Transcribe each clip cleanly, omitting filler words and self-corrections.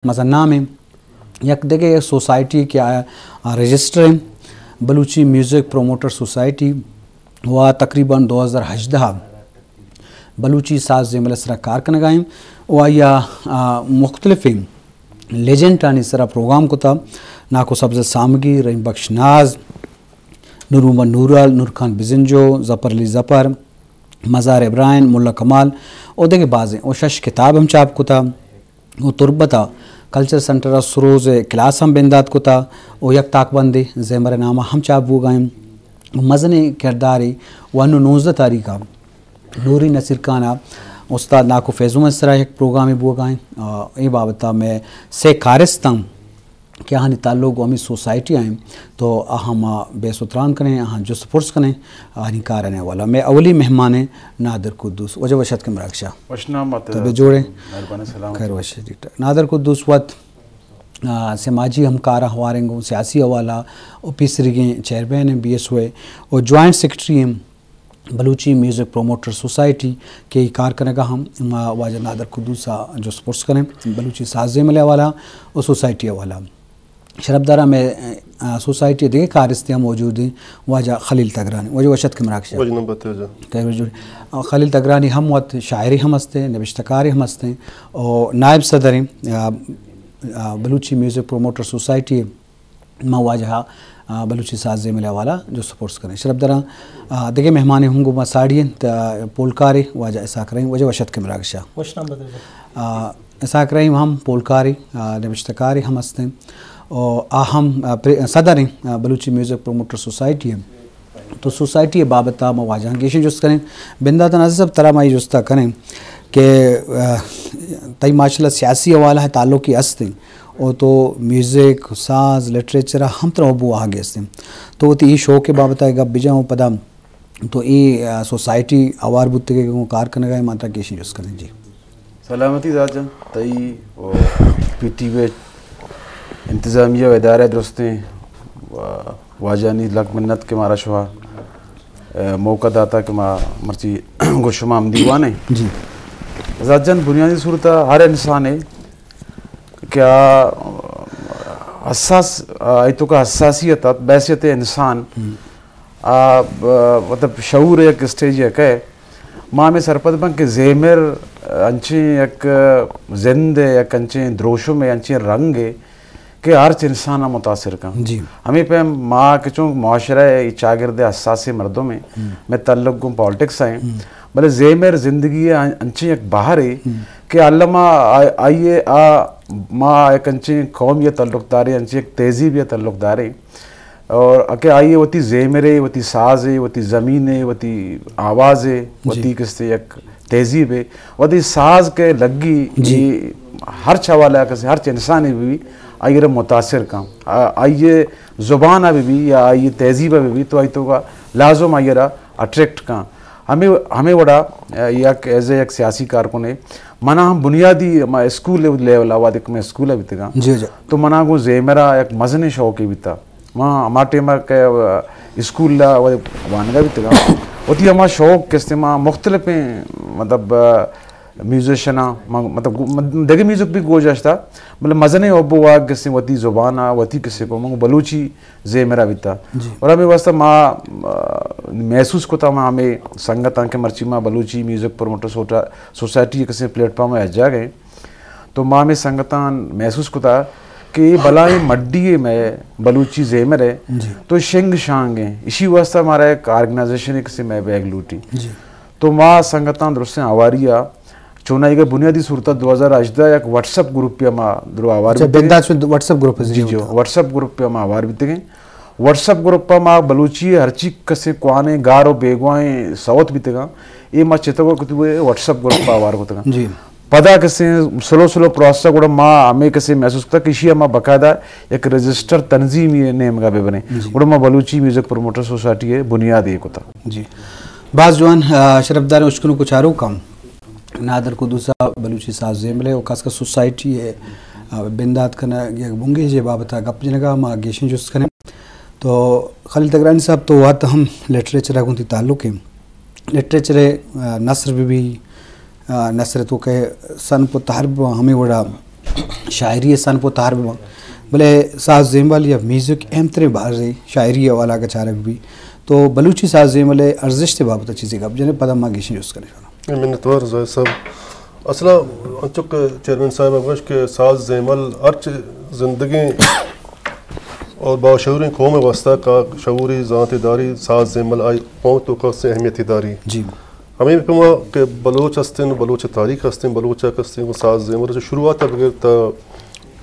मज़न्ना में यक देखे सोसाइटी क्या रजिस्टर है बलूची म्यूज़िक प्रोमोटर सोसाइटी व तकरीबन 2018 बलूची साज ज़ेमलसरा कारकनगाएँ व या मुख्तलिफ़ लेजेंड आनी सरा प्रोग्राम को था नाको सब्ज़ सामगी रहीम बख्श नाज नूरुमन नूरल नूर खान बिजंजो ज़फ़र अली ज़फ़र मज़ार इब्राहिम मुल्ला कमाल और देखे बाज़ें और शश किताब हम चाप को था वो तुरबता कल्चर सेंटर सरोज़ क्लास हम बिंदात को था वो यक ताकबंदी ज़ेमर नामा हम चाप वो गाएँ मज़ने किरदारी वन 19 तारीख़ नूरी नसीर खाना उस्ताद नाको फैज़ुम सरा एक प्रोग्राम वो गाएँ ये बाबता मैं से कारिस्तान क्या हाँ ताल्लुक हमें सोसाइटी आएँ तो हम बेसुतरान करें हाँ जो सपोर्ट्स करें हनी कारने वाला मैं अवली मेहमान है नादर कुद्दूस वजह वशत के मराक्षा तब जोड़े खैर वशत नादर कुद्दूस वत समाजी हम कार हवारेंगे सियासी हवाला और पीसरी चेयरमैन हैं BS हुए और जॉइंट सेक्रेटरी हैं बलूची म्यूज़िक प्रोमोटर सोसाइटी के कार करेगा हम वाजा नादर कुद्दूसा जो स्पोर्ट्स करें बलूची साजे मिले वाला और सोसाइटी वाला शरबदारा में सोसाइटी देखे कारस्तियाँ मौजूद हैं वाजा खलील तगरानी वजह वशत के मराक्ष खलील तगरानी हम वत शायरी हम हंसते नबिश्तकारी हम हंसते और नायब सदर हैं बलूची म्यूज़िक प्रोमोटर सोसाइटी माँ वाजहा बलूची साजे मिला वाला जो सपोर्ट्स करें शरबदारा देखे मेहमान होंगे मसाड़ियन पोलकारी वाजा इसाक रही वजह वशत के मराक्ष इसाक रही हम पोलकारी नबिश्तकारी हम हंसते हैं और हम सदर हैं बलूची म्यूज़िक प्रोमोटर सोसाइटी है तो सोसाइटी बाबता मवाजा गेशन जुस्त करें बिंदा तनाज़ सब तरह माई जुस्ता करें कि तई माशाल्लाह सियासी हवाला है ताल्लुक़ की अस्तें और तो म्यूज़िक साज लिटरेचर हम तरह वो आगे अस्तें तो वो ये शो के बाबता है गप बिजा पदा तो ये सोसाइटी आवार बुत्ते के कार करने गए मात्रा गेशन जुस्त करें जी सलामती राजा तई PTV इंतज़ामिया व इदारे दुरुस्तें वाजानी लक मिन्नत के मारा शुआ मौका दाता के मर्ची गुशमा आमदीवान है जी जाजन बुनियादी सूरत हर इंसान है क्या हसास तो का हसासियत बैसियत इंसान मतलब शऊर एक स्टेज है कह माँ में सरपद बन के ज़ेमर अंचे एक जिंद एक अंचे द्रोशों में अंचे रंग है कि हर इंसान मुतासर का जी हमें पे माँ के चूँ माशरा चागिरद हसास मर्दों में मैं तल्लुक़ गूँ पॉलिटिक्स आए भले ज़ेमर ज़िंदगी अंचे एक बाहर है कि अल्लामा आइए माँ एक अंचे कौम ये तल्लुक़दार है अंचे एक तहज़ीब ये तल्लुक़दार है और अके आइए वती ज़ेमर है वती साज है वती ज़मीन है वती आवाज़ है वती किस्ते एक तहज़ीब है वती साज के लगी जी हर चवाला कैसे हर इंसान है भी आइए मुतासर का आइए ज़ुबान अभी भी या आइए तहज़ीब अभी भी तो आई तो का लाजम आइए अट्रैक्ट का हमें बड़ा एक एज एक सियासी कारकुन है मना हम बुनियादी स्कूल लेवल आवाद में स्कूल अभी तक जी जी तो मना को ज़ेमरा एक मजने शौक भी था वहाँ हमारे में के स्कूल वानगा भी तक होती हमारा शौक किसने माँ मुख्तलिफ मतलब म्यूजिशना मतलब देखे म्यूजिक भी गोजाश था मतलब मज़ने अबू वाग किसने वती ज़ुबाना वती किसी को मंग बलूची ज़ेमरा भी था और हमें वास्ता माँ महसूस को था माँ हमें संगत आंके मर्ची माँ बलूची म्यूज़िक प्रोमोटर सोसाइटी किसी प्लेटफॉर्म में जा गए तो माँ में संगतान महसूस को था कि बलाए मड्डी में बलूची ज़ेमर है तो शिंग शांग है इसी वास्ता हमारा एक ऑर्गेनाइजेशन है किसी में बैग लूटी तो माँ संगतान दुरुस्त आवारिया चुना एक बुनियादी सूरत 2018 एक व्हाट्सएप ग्रुप पे हम द्रो आवार व्हाट्सएप ग्रुप जी जो व्हाट्सएप ग्रुप पे हम आवार भी गए व्हाट्सएप ग्रुप पर माँ बलूची हर चीज कसे कुआने गारो बेगवाएं सवत भी तगा ये माँ चितको कुछ व्हाट्सएप ग्रुप पर आवार को तगा जी पता कसे स्लो प्रोसेस को माँ हमें कसे महसूस करता किसी माँ बकायदा एक रजिस्टर तंजीम ये नेम का भी बने और माँ बलूची म्यूजिक प्रोमोटर सोसाइटी है बुनियाद एक होता जी बाज जवान शरफदार उश्कनों कुछ आरो कम नादर को दूसरा बलूची साज ज़ेमले और खासकर सोसाइटी है बिंदात करना ये बुंगे जे बाबता गप जनगा माँ गेशन जुस करें तो खलील तगरानी साहब तो वह तो हम लिटरेचर अगुंती ताल्लुक़ है लिटरेचर नसर भी नसर तो कहे सन पुतार हमें वड़ा शायरी सन पोतार भी भले साज जेमल या म्यूज़िक एमतरे बाहर से शायरी वाला का चारक भी तो बलूची साज जेमल अर्जिश से बाबत चीज़ें कब जने पदम मांगेशन यूज़ करें मैंने तोर जो सब असला अंचुक चेयरमैन साहब अगश के साज जेमल अर्च ज़िंदगी और बाशूरी कौम वस्ता का शऊरी ज़ातदारी साज जेमल आई कौम तो का से अहमियत दारी जी हमें भी के बलोच हस्तिन बलोच तारीख हस्तिन बलोच हस्तिन वो साज जेमल जो शुरुआत बगैर ता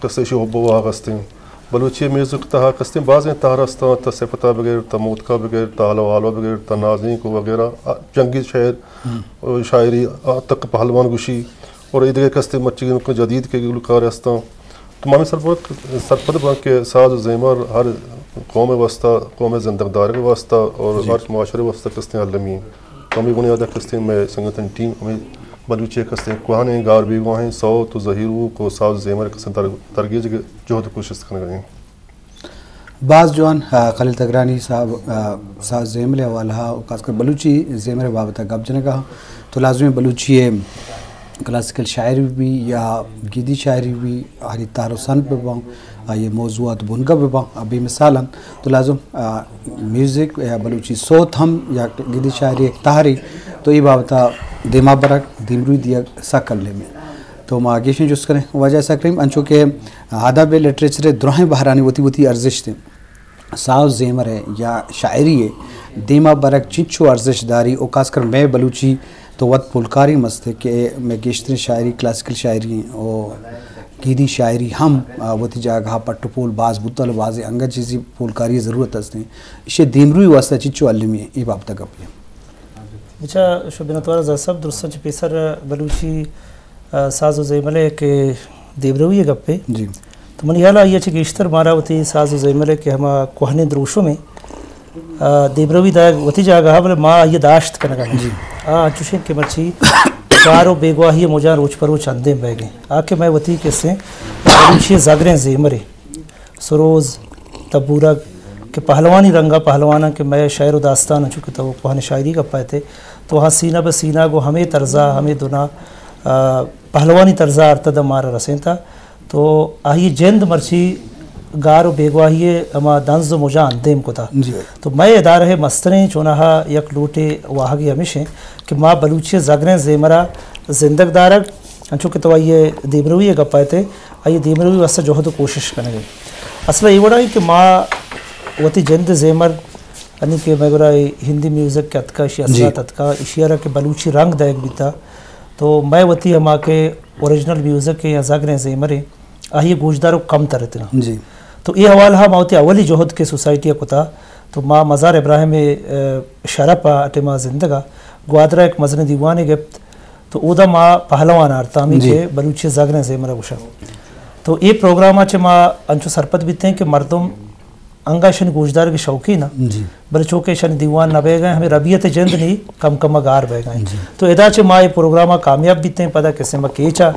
कसे शो बवा हस्तिन बलूची म्यूज़िक तहा कस्तिन बाज़ तार हस्ता ता सिफता बगैर ता मौत का बगैर ता हलवा बगैर ता नाज़ी को वगैरह जंगी शायर शायरी तक पहलवान गुशी और इधर कस्ते मच्ची को जदीद के गुलकार हस्ता तो मामी सरपद के साज जेमर हर कौम वस्ता कौम ज़िंदगदार के वास्ता और हर माशरे वास्ता कस्ते आलमी हमें बुनियाद कस्ते में संगठन टीम हमें बलूचे कस्ते कुहाने गार बेगुआहें सौ तो ज़हीरू को साज जेमर कस्ते तरगीज के जोहद कोशिश करें बाज़ जवान खलील तगरानी साहब साज जेमल वाला खासकर बलूची जेमर बाबत गप जने कहा तो लाजमी बलूची क्लासिकल शायरी भी या गीदी शायरी भी हरी तारुसन पे बाँ ये मौजूद बुनगा पे बाँ अभी मिसालन तो लाजम म्यूज़िक या बलूची सोत हम या गीदी शायरी एक तारी तो ये बाबता दिमा बरक दिमरू दिया सकल में तो माँ आगे जुस करें वजह सकरीम अंचो के आदाब लिटरेचर द्रोहें बहरानी वती अर्जिश थे साव जेमर है या शायरी है दिमा बरक चिंचो अर्जिश दारी और खासकर मैं बलूची तो वत पुलकारी मस्त है कि मैं गेशतरी शायरी क्लासिकल शायरी और गीदी शायरी हम वती जगह पट्टपोल बाज बुतल बाज अंग चीज़ी पुलकारी ज़रूरत हस्ते इसे दिमरू वास्ता चिच्चो अलमी है ये बाबत कब अच्छा शुबिनतवारा सब दुरुस्त पेसर बलूची साजो जेमले के देवरवी गप्पे जी तो मन याला ये चे गेशतर मारा वती साजो जेमले के हम कोहने द्रोशों में देवरवी दा वती जगह बोले माँ ये दाश्त करना जी चुशे के मर्ची गारो बेगवाही मुझा रोज पर वो चंदे बैगे आके मैं वती कैसे बलूची जागरें जेमरे सरोज तबूरग के पहलवानी रंगा पहलवाना के मैं शायर व दास्तान चुके तो कोहने शायरी का पाए थे तो वहाँ सीना ब सीना को हमें तर्जा हमें दुना पहलवानी तर्जा अर्थद मारा रसें था तो आही जेंद मर्ची गारो बेगवाही अमा दांस मुझा अंदेम को था तो मैं इदार है मस्तरें चुनाहा यक लूटे वाहगी हमेशा कि माँ बलूची जागरें जेमरा जिंदगदारक चूँकि तो ये देमरुई गप्पाए थे आइए देमरुई वास्ते जो है तो कोशिश करेंगे असल ये बड़ा है कि माँ वती जेंद जेमर यानी कि मैं बोला हिंदी म्यूज़िक के अतका इशिया तत्का इशियारा के बलूची रंग दायक भी था तो मैं वती हम के ओरिजिनल म्यूज़िक के या जागरें जेमरे आइए गोशदारों कम तरह ना जी तो ये हवाला हम आवती अवली जोहद के सोसाइटी को था तो माँ मज़ार इब्राहिम शरपा अटे माँ जिंदगा ग्वादरा एक मजन दीवान गिफ्त तो उदा माँ पहलवान आरतामी के बलूची जागरें जेमरा गुशा तो ये प्रोग्राम आचे माँ अंचो सरपत भी थे कि मर्दम अंगा शन गोशदार के शौकीन ना बल चौके शन दीवान न बह गए हमें रबियत जंद नहीं कम कम गार बह गए तो इदा चे माँ ये प्रोग्राम कामयाब भी थे पता कैसे माँ केचा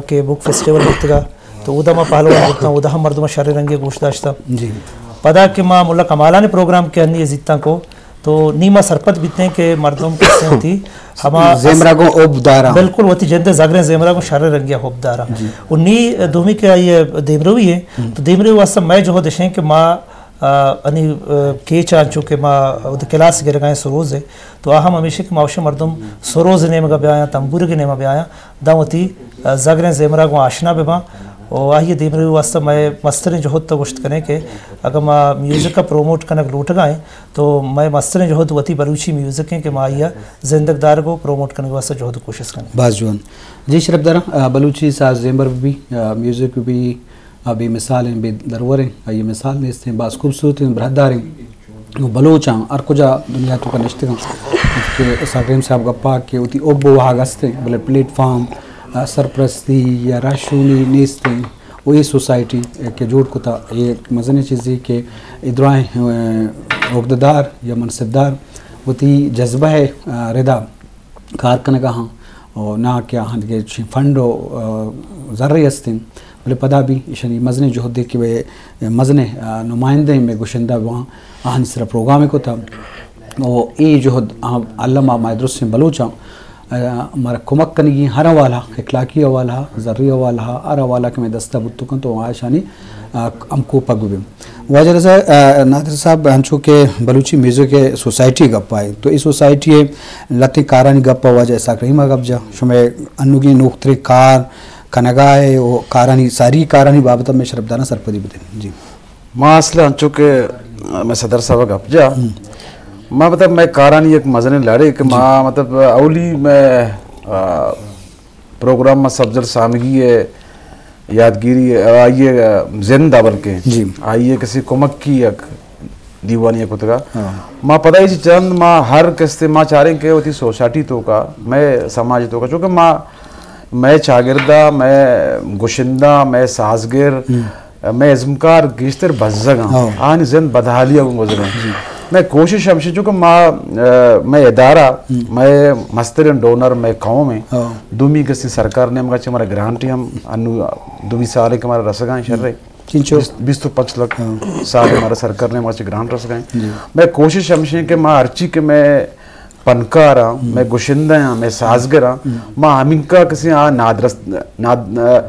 के बुक फेस्टिवल होता तो उदा माँ पहलवान होता उदा हम मर्दमा शर रंगे गोशदाश्ता जी पता कि माँ मुल्ला कमाला ने प्रोग्राम के अन्य जितना को तो नीमा सरपत बीतने के मर्दों किससे होती हमारा जेमरा को ओबदारा बिल्कुल होती जनते जागरें जेमरा को शर रंगिया ओबदारा उन्नी दोमी के ये देमरवी है तो देमरवी वास्तव मैं जो हो देशें कि माँ अनि के चांचो के माँ उद क्लास गिर गए सरोज है तो हम हमेशा के मावशे मर्दम सरोज ने मगा ब्याया तंबूर के ने मगा ब्याया दावती जागरें जेमरा को आशना बेबा और आइए देमरवी वास्तव मैं मस्तरें जो होता गोश्त करें कि अगर माँ म्यूज़िक का प्रोमोट करना लूट गए तो मैं मस्तरें जो होती वती बलूची म्यूज़िक हैं कि माँ आइया जिंदगदार को प्रोमोट करने के वास्ते जो होती कोशिश करें बाजुआन जी शरफदारा बलूची साज जेमर भी म्यूज़िक भी अभी मिसाल हैं बे दरवर हैं ये मिसाल ने इससे बास खूबसूरत हैं बरहदार हैं बलोचा और कुछ दुनिया तो का निश्चित के सागरेम साहब गप्पा के उती ओबो हागस्ते बोले प्लेटफॉर्म सरप्रस्ती या राशूनी नेस्ते वही सोसाइटी के जोड़ को था ये मज़ने चीज़ें के इधराएँ उक़्तदार या मनसबदार वती जज्बा है रिदा कारकन का हाँ और ना क्या हाँ के फंडो ज़र्रे हस्ते बोले पदा भी शनी मज़ने जो होते कि वे मज़ने नुमाइंदे में गुशंदा वहाँ आहन सिर्फ प्रोग्राम को था और ये जो अल्लामा मायदरुस से बलूचा हमारा कुमक कनगी हर हवाला इखलाकी हवाला ज़र्री हवाला हर हवाला के मैं दस्ता बुत्तुकन तो आशानी हमको पगुबे वाजर से नादिर साहब हंचो के बलूची म्यूजिक के सोसाइटी गप आए तो इस सोसाइटी लती कारानी गप वजह साकरीमा गप जा शुमे अनुगी नुक्तरे कार कनगाए वो कारानी सारी कारानी बाबत में शरबदाना सरपदी बदन जी माँ असले हंचो के मैं सदर साहब गप जा माँ मतलब मैं कारानी एक मजने लड़े कि माँ मतलब अवली मैं प्रोग्राम में सब्जर सामगी है यादगिरी आइए जिंदा बल्कि आइए किसी कुमक की एक दीवानी एक उतरा माँ पता ही चंद माँ हर किस्ते माँ चाह रहे के होती सोसाइटी तो का मैं समाज तो का चूँकि माँ मैं चागिरदा मैं गुशिंदा मैं साजगिर मैं इज़्मकार गिश्तर बज़्ज़गा आन जिंद बदहालिया गुज़रे मैं कोशिश हमशी चूँकि मैं इदारा मैं मस्तरन डोनर मैं गाँव में दुमी किसी सरकार ने मगर हमारा ग्रांट ही हम अनु दुमी साल के हमारा रसगाएं शर रहे 20-25 लाख साल हमारा सरकार ने हमारे ग्रांट रसगाएं मैं कोशिश हमशी कि मैं अर्ची के मैं पनकार मैं गुशिंदा मैं साजगर माँ हमिंका किसी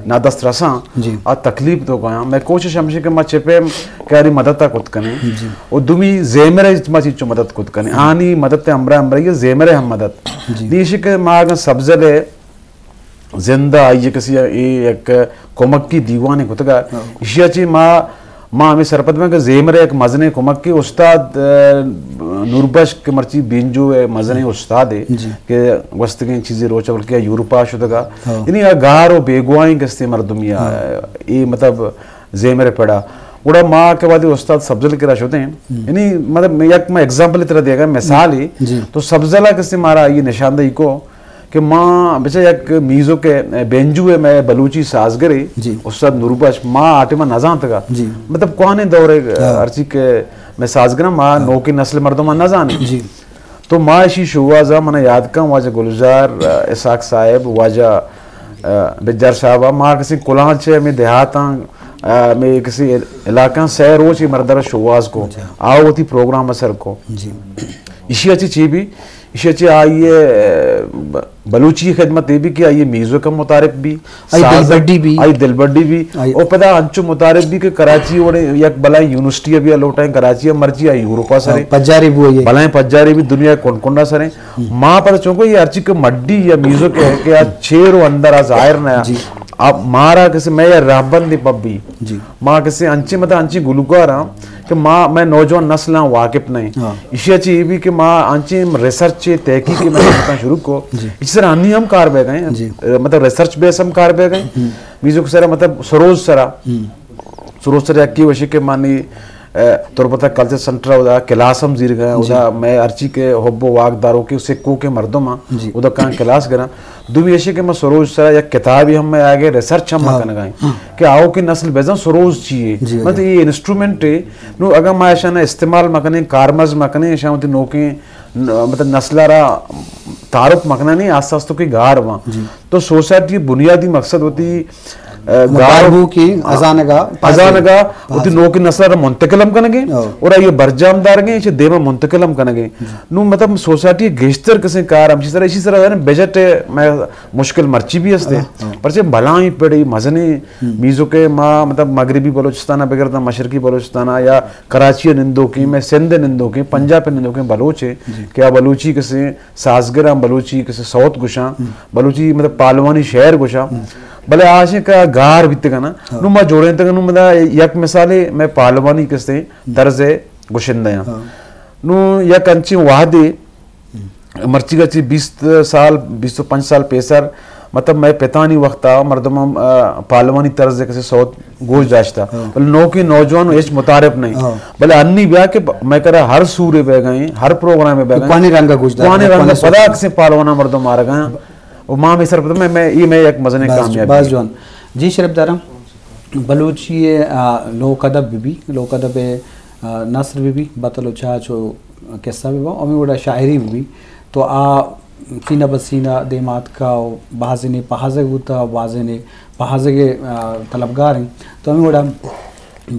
नादस्त रसा आ तकलीफ तो गया मैं कोशिश हमशी के माँ चिपे क्यारी मदद कुत कने और दुमी जेमरे माँ चीज़ मदद कुत कने आनी मदद हमरा ये जेमरे हम मदद दीश के माँ अगर सब्जले जिंदा ये किसी एक कुमक की दीवाने कुत का इशिया ची माँ हमें सरपत में कि जेमरे एक मजने कुमक की उस्ताद नूरबश के मर्ची बिंजू मजने उस्ताद है कि वस्त की चीज़ें रोचा बल्कि यूरोपा शुदा इन्हीं गारो बेगुआई कस्ते मर्दुमिया ये मतलब जेमरे पड़ा उड़ा माँ के बाद उस्ताद सब्जल के रश होते हैं इन्हीं मतलब एक मैं एग्जाम्पल तरह दिया मिसाल ही तो सब्जला कस्ते मारा ये निशानदेही को कि माँ बेचा एक मीज़ो के बेंजू है मैं बलूची साजगरी उस्ताद नूरबश माँ आटे में नजान तक मतलब कौन दौरे अर्ची के मैं साजगरा माँ नौ की नस्ल मर्दों में नजाने तो माँ इसी शुवाजा मैंने याद का वाजा गुलजार इसाक साहब वाजा बिजार साहब माँ किसी कुलांच में देहाता में किसी इलाका से रोज ही मर्दर शुवाज को आओ होती प्रोग्राम असर को इसी अच्छी चीज भी इसी अच्छी आइए बलूची खिदमत ये भी कि आइए मीज़ो का मुतारिफ भी आई दिलबड्डी भी और पता अंचु मुतारिफ भी कि कराची और एक बलाई यूनिवर्सिटी अभी लोटा है कराची मर्जी आई यूरोपा सरे पज्जारी भी बलाई पज्जारी भी दुनिया कोंडा सरे माँ पर चौंको ये अर्ची के मड्डी या मीज़ो के कि आज छेरो अंदर आज आयर नया आप मारा किसी मैं या राबन दी पब्बी माँ किसी अंची मतलब अंची गुलुकार कि माँ मैं नौजवान नस्ल वाकिफ नहीं इसी अच्छी ये भी कि माँ अंची रिसर्च तहकीक की मैं शुरू को इस तरह अन्य हम कार बह गए मतलब रिसर्च बेस हम कार बह गए मीज़ो सरा मतलब सरोज सरा की वशी के मानी तौर पर कल्चर सेंटर उदा क्लास हम जीर गए उदा मैं अर्ची के हब्बो वाकदारों के सिक्कों के मर्दों में उदा कहाँ क्लास करा दुबी ऐसे के मैं सरोज सरा या किताब ही हम में आगे रिसर्च हम करने गए कि आओ की नस्ल बेजा सरोज चाहिए मतलब ये इंस्ट्रूमेंट है नो अगर मैं ऐसा ना इस्तेमाल मकने कारमज मकने ऐसा होती नौके मतलब नस्लारा तारुफ मकना नहीं आस तो की गार वहाँ तो सोसाइटी बुनियादी मकसद होती गारबू की अजानगा उती नो की नस्ल मुंतकलम कनगे और ये बरजामदार गे इसे देवा मुंतकलम कनगे नु मतलब सोसाइटी गेस्टर किसी कार हम इसी तरह है ना बजट मैं मुश्किल मर्ची भी हस्ते पर से भलाई पड़ी मजने मीज़ो के माँ मतलब मगरबी बलोचिस्तान बगैर मशरकी बलोचिस्तान या कराची निंदो की मैं सिंध निंदो की पंजाब निंदो के बलोच है क्या बलूची किसी साजगरा बलूची किसी साउथ गुशा बलूची मतलब पालवानी शहर गुशा भले आज का गार बीते का ना नु मैं जोड़े तक नु मतलब एक मिसाले मैं पालवानी किस्ते दर्जे गुशिंदा या नु एक अंची वादे मर्ची का ची 20 साल पेसर मतलब मैं पितानी वक्त आ मर्दमा पालवानी तर्ज किसी सौत गोश दाश्ता भले नौ की नौजवान एज मुतारिफ नहीं भले अन्नी ब्याह के मैं करा हर सूर्य बह गए हर प्रोग्राम में बह गए पानी रंग पदा किसी पालवाना मर्दों मारा गया और माँ में सर मैं एक मजने कामयाब जी शरफ दारा बलूची लोक अदब नसर भी बतलो चाचो किस्सा भी और बड़ा शायरी भी तो सीना बसीना देमात का बाजने पहाजे होता बाजने पहाजे के तलबगार हैं तो हमें बड़ा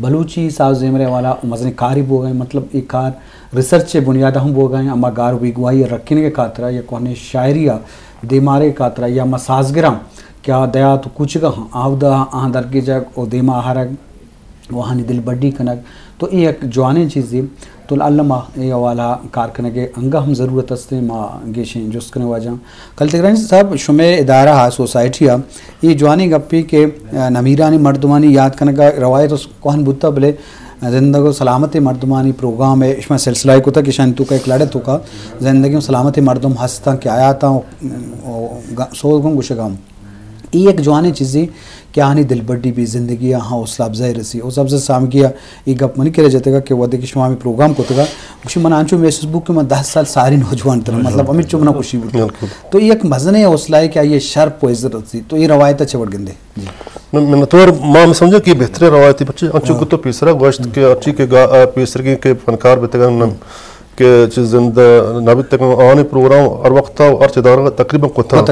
बलूची साज जेमरे वाला मजने कारी हो गए मतलब एक कार रिसर्च बुनियाद हम वो गए अमा गार विगवाई रखने के कातरा या कोने शायरिया देमारे कातरा या मसाजगिरा क्या दया तो कुछ का आवदा आह दर की जग ओ देमा आहारग वहानी दिल बड्डी कनक तो ये एक जवानी चीज़ी तो अल्लामा ये वाला कारखाने के अंगा हम ज़रूरत हस्ते माँ गेशें जुस करने वाजा कल तक सब शुमे इदारा हा सोसाइटी हा ये जवानी गप्पी के नमीरानी मर्दमानी याद करने का रवायत कौन बुत्ता भले ज़िंदगी सलामत मर्दमानी प्रोग्राम है इसमें सिलसिला को था कि शायद का एक लड़त होगा ज़िंदगी में सलामत मर्दम हंसता क्या आया था सो गुम गुशगाम ये एक जवानी चीज़ी क्या हानि दिल बड्डी भी ज़िंदगी हाँ हौसला अफजाई रसी उस अफजा साम किया ये गप मनी करे जाते कि वो देखिए शुमा में प्रोग्राम को तगा खुशी मना आंचो में फेसबुक के मैं 10 साल सारी नौजवान तरह मतलब अमित चुमना खुशी बुद्ध तो ये एक मजने हौसला है क्या ये शर्प को इज्जत रसी तो ये रवायत चवड़ गंदे मैंने तो मां में समझो कि बेहतर रवायती बच्चे अच्छे को तो पीसरा गोश्त के अच्छी के पीसरगी के फनकार बेतगा के जिंदा नबी तक आने प्रोग्राम और वक्त और चदार तकरीबन को था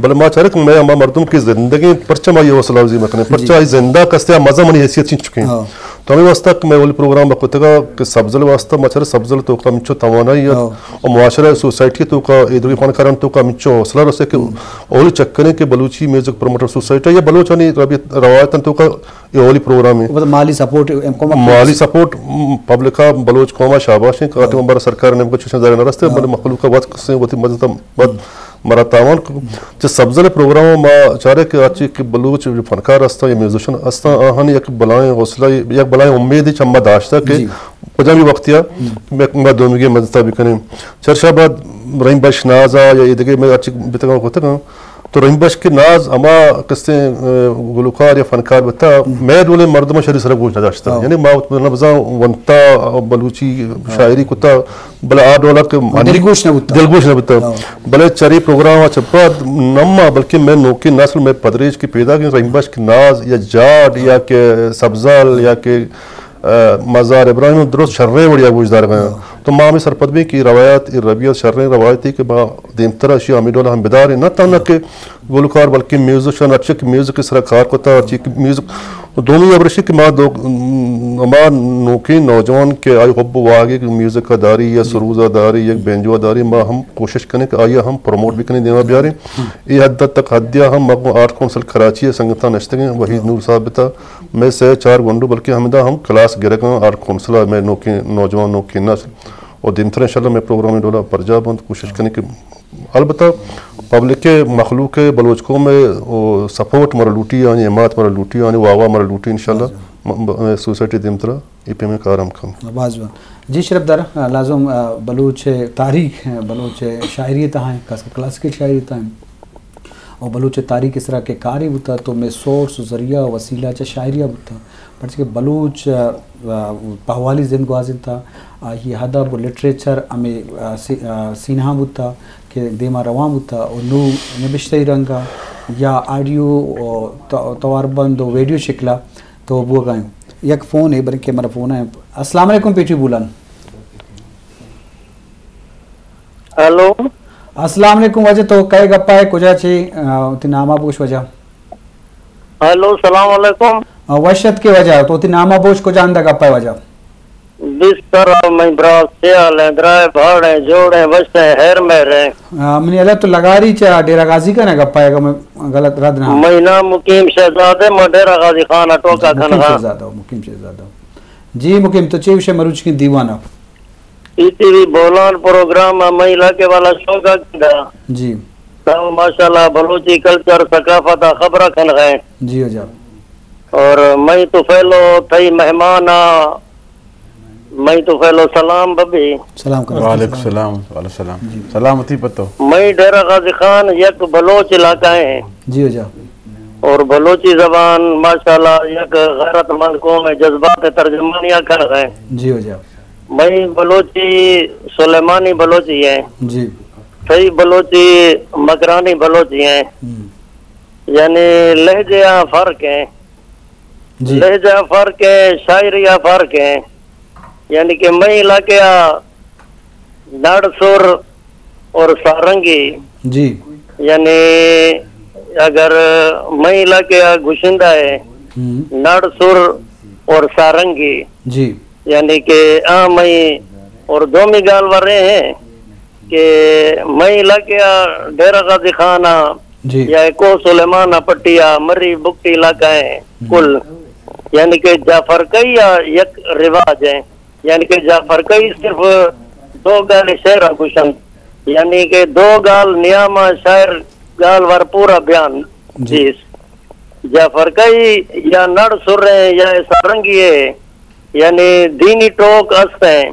बल मा चारक मैं अमा मर्दम की जिंदगी परचमा ये हौसला अफजाई मकने परचा जिंदा कस्ते मजा मनी हैसियत छिन चुके हैं तो हमें वास्ता मैं वो प्रोग्राम बखतगा कि सब्जल वास्ता मचर सब्जल तो का मिचो तवानाई और मुआशरा सोसाइटी तो का इधर फन करन तो का मिचो हौसला रसे के ओली चक्कने के बलूची म्यूजिक प्रमोटर सोसाइटी या बलूचानी रवायतन तो का ये ओली प्रोग्राम है माली सपोर्ट पब्लिक का बलूच कौमा शाबाश है काटे हमारा सरकार ने कुछ जारी रास्ते बल मखलूक का वक्त से होती मदद मरा तावन जो सब्जल प्रोग्राम मा चारे के अच्छी के बलूच जो फनकार अस्ता या म्यूजिशियन अस्ता हन एक बलाएं हौसला एक बलाएं उम्मीद ही चम्मा दाश्ता के पजामी वक्तिया मैं दोनों की मदद भी करें चर्चाबाद रहीम बश नाजा या ये देखे मैं अच्छी बितगा होता ना तो रहीम बश के नाज अमा किससे गुलकार या फनकार बता मैं डोले मर्दमा शरीर सर पूछना चाहता यानी माँ मतलब बजा वंता बलूची शायरी कुत्ता बला आ डोला के दिलगोश न बता बले चरी प्रोग्राम चप्पा नम्मा बल्कि मैं नौकी नस्ल में पदरेज की पैदा की रहीम बश के नाज या जाड या के सब्जाल या के मज़ार इब्राहिम दुरुस्त शर्रे बढ़िया गुजदार गए तो माँ में सरपदवी की रवायत रबियत शर्रे रवायती के बा देमतरा अशिया अमीडोला हम बिदार न ताना के गुलकार बल्कि म्यूजिशियन अच्छे की म्यूजिक की सरकार को था अच्छी म्यूजिक दोनों अबरशी के माँ दो माँ नौकी नौजवान के आई हब्ब वागे की म्यूजिक का दारी या सरूजा दारी या बेंजुआ दारी माँ हम कोशिश करें कि आइए हम प्रमोट भी करें देना बिहारी ये हद तक हदिया हम आर्ट काउंसिल कराची संगठन नश्ते वही नूर साहब बता मैं से 4 गुंडू बल्कि हमदा हम क्लास गिरक आर्ट काउंसिल में नौकी नौजवान नौकी नस्ल और दिन तरह इंशाल्लाह मैं प्रोग्राम में डोला परजा बंद कोशिश करने की अलबत्ता पब्लिक के मखलूक के बलोचकों में सपोर्ट मरा लूटी यानी हिमात मरा लूटी यानी वावा मरा लूटी इंशाल्लाह सोसाइटी दिन तरह ये पे में कारम कम बाजवान जी शरफदार लाजम बलूच तारीख है बलूच शायरियत हैं क्लासिकल शायरियत हैं और बलूच तारीख इस तरह के कार्य होता तो मैं सोर्स जरिया वसीला च शायरिया होता पर के बलूच पहवाली जिन ग्वाजिन था ये हदब लिटरेचर हमें सीना होता के देमा रवाम होता और नू नबिश्ते रंगा या ऑडियो तवारबंद वीडियो शिकला तो वो गए एक फ़ोन है बल्कि मेरा फ़ोन है अस्सलाम वालेकुम पेटी बुलान हेलो अस्सलाम वालेकुम वजह तो कई गप्पा है कुछ नामा बोश वजह हेलो सलाम वालेकुम वशत के वजह तो नामा बोश को जानदा गप्पा है वजह बिस्तर में ब्रास सेल है द्राय भाड़े जोड़े वस्ते हेर में रहे हमने अल्लाह तो लगा रही चा डेरा गाजी का ना गप्पा है मैं गलत रद ना महीना मुकीम शहजादे डेरा गाजी खान टोका खनगा मुकीम शहजादा जी मुकीम तो चे विषय मरुच की दीवाना टीवी बोलान प्रोग्राम महिला के वाला शो का जी तो माशाल्लाह बलूची कल्चर सकाफत खबर खन गए जी हो जा और मैं तो फैलो थई मेहमान मैं तो फैलो सलाम बबी सलाम कर वालेकुम सलाम वालेकुम सलाम सलामती पतो मैं डेरा गाजी खान एक बलोच इलाका है जी हो जा और बलोची जबान माशाल्लाह एक गैरतमंद कौम है जज्बात तर्जुमानियां कर रहे हैं जी हो जा मैं बलोची सुलेमानी बलोची है जी सही बलोची मकरानी बलोची है यानी लहजा फर्क है लहजा फर्क है शायरिया फर्क है यानी कि मैं इलाके नाड़सुर और सारंगी जी यानी अगर मैं इलाके घुशिंदा है नाड़सुर और सारंगी जी यानी कि मैं और दोमी गाल वारे हैं कि मैं इलाके डेरा गाजी खाना जी या एको सुलेमाना पट्टिया मरी बुकटी इलाका है कुल, यानी कि जाफर कई या एक रिवाज है, यानी कि जाफर कई सिर्फ दो गाल शेर गुशन, यानी कि दो गाल नियामा शायर गाल वर पूरा बयान जी जाफर कई या नड़ सुर या सारंगी है, यानी दीनी टोक अस्त है,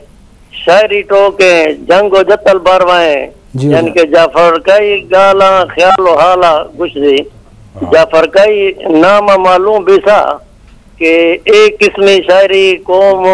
शायरी टोक है, जंगो जतल बारवा है, यानी कि जाफर कई गाला ख्याल हाला गुशरी जाफर कई नाम मालूम बिसा कि एक किस्मी शायरी कौम